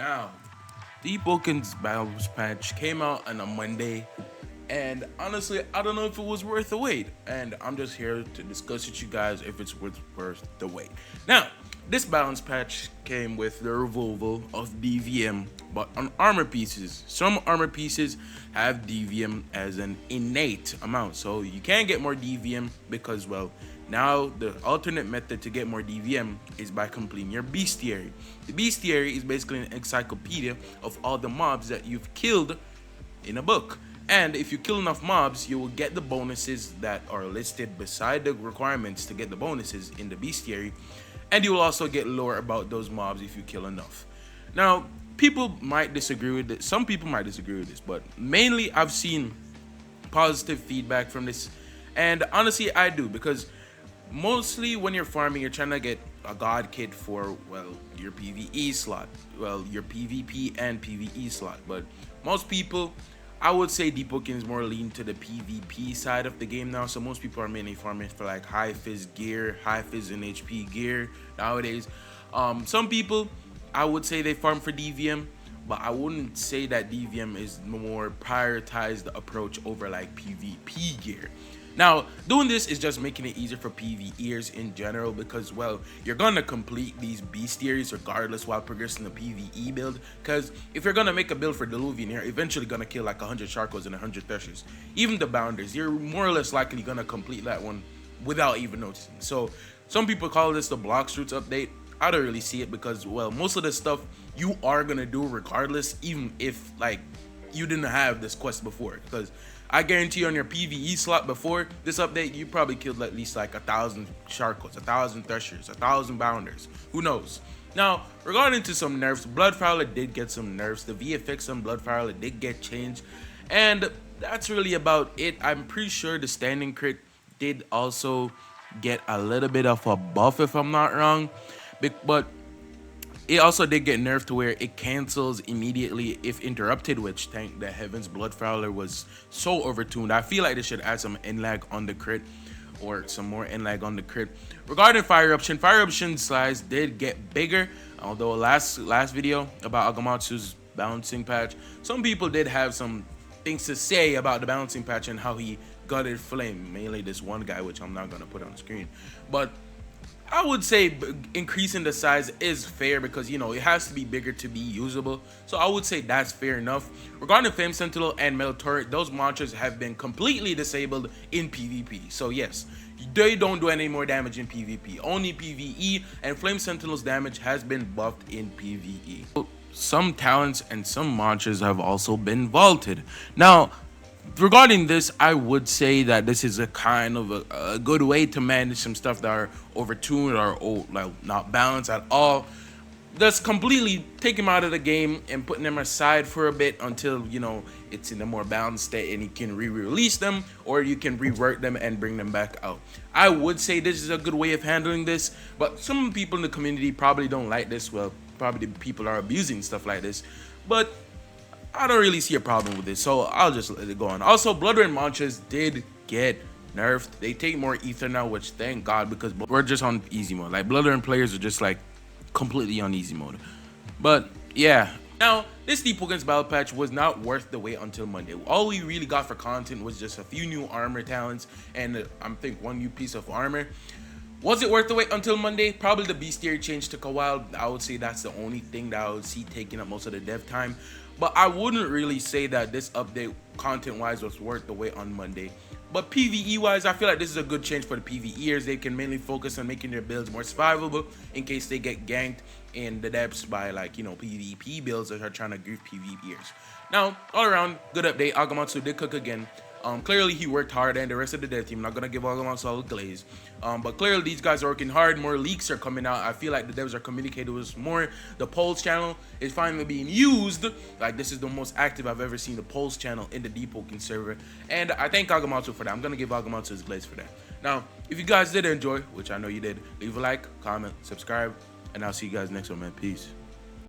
Now, the Bookings Battles patch came out on a Monday, and honestly, I don't know if it was worth the wait. And I'm just here to discuss with you guys if it's worth the wait. Now, this balance patch came with the removal of DVM, but on armor pieces. Some armor pieces have DVM as an innate amount, so you can't get more DVM because, well, now the alternate method to get more DVM is by completing your bestiary. The bestiary is basically an encyclopedia of all the mobs that you've killed in a book. And if you kill enough mobs, you will get the bonuses that are listed beside the requirements to get the bonuses in the bestiary. And you will also get lore about those mobs if you kill enough. Now, people might disagree with this. Some people might disagree with this, but mainly I've seen positive feedback from this. And honestly, I do, because mostly when you're farming, you're trying to get a god kit for, well, your PvE slot, well, your PvP and PvE slot. But most people, I would say Deepwoken is more lean to the PvP side of the game now. So most people are mainly farming for like high fizz gear, high fizz and HP gear nowadays. Some people, I would say they farm for DVM, but I wouldn't say that DVM is more prioritized approach over like PvP gear. Now, doing this is just making it easier for PvEers in general because, well, you're gonna complete these bestiaries regardless while progressing the PvE build. Because if you're gonna make a build for Diluvian, you're eventually gonna kill like 100 Charcoals and 100 Threshers. Even the Bounders, you're more or less likely gonna complete that one without even noticing. So, some people call this the Blocks Roots update. I don't really see it because, well, most of the stuff you are gonna do regardless, even if like you didn't have this quest before. Because I guarantee you on your PvE slot before this update, you probably killed at least like 1,000 Charcoals, 1,000 Threshers, 1,000 Bounders. Who knows? Now, regarding to some nerfs, Bloodfouler did get some nerfs. The VFX on Bloodfouler did get changed. And that's really about it. I'm pretty sure the standing crit did also get a little bit of a buff if I'm not wrong. But it also did get nerfed to where it cancels immediately if interrupted, which thank the heavens Bloodfouler was so overtuned. I feel like they should add some end lag on the crit or some more end lag on the crit. Regarding Fire Eruption size did get bigger, although last video about Agamatsu's balancing patch, some people did have some things to say about the balancing patch and how he gutted Flame, mainly this one guy, which I'm not gonna put on screen. But I would say increasing the size is fair because, you know, it has to be bigger to be usable. So I would say that's fair enough. Regarding Flame Sentinel and Metal Turret, those launchers have been completely disabled in PvP. So yes, they don't do any more damage in PvP. Only PvE, and Flame Sentinel's damage has been buffed in PvE. Some talents and some launchers have also been vaulted. Now, regarding this, I would say that this is a kind of a good way to manage some stuff that are overtuned or like not balanced at all. Just completely take them out of the game and putting them aside for a bit until, you know, it's in a more balanced state and you can re-release them, or you can rework them and bring them back out. I would say this is a good way of handling this, but some people in the community probably don't like this. Well, probably people are abusing stuff like this, but I don't really see a problem with this, so I'll just let it go on. Also, Blood Rain launchers did get nerfed. They take more ether now, which thank God, because we're just on easy mode. Like, Blood Rain players are just like completely on easy mode. But yeah, now this Deepwoken's battle patch was not worth the wait until Monday. All we really got for content was just a few new armor talents and I think one new piece of armor. Was it worth the wait until Monday? Probably the bestiary change took a while. I would say that's the only thing that I would see taking up most of the dev time. But I wouldn't really say that this update content-wise was worth the wait on Monday. But PvE-wise, I feel like this is a good change for the PvEers. They can mainly focus on making their builds more survivable in case they get ganked in the depths by, like, you know, PvP builds that are trying to grief PvEers. Now, all around, good update. Agamatsu did cook again. Clearly he worked hard, and the rest of the dev team, I'm not gonna give Agamatsu all the glaze. But clearly these guys are working hard. More leaks are coming out. I feel like the devs are communicating with us more. The polls channel is finally being used. Like, this is the most active I've ever seen the polls channel in the Deepwoken server, and I thank Agamatsu for that. I'm gonna give Agamatsu his glaze for that. Now, if you guys did enjoy, which I know you did, leave a like, comment, subscribe, and I'll see you guys next one, man. Peace.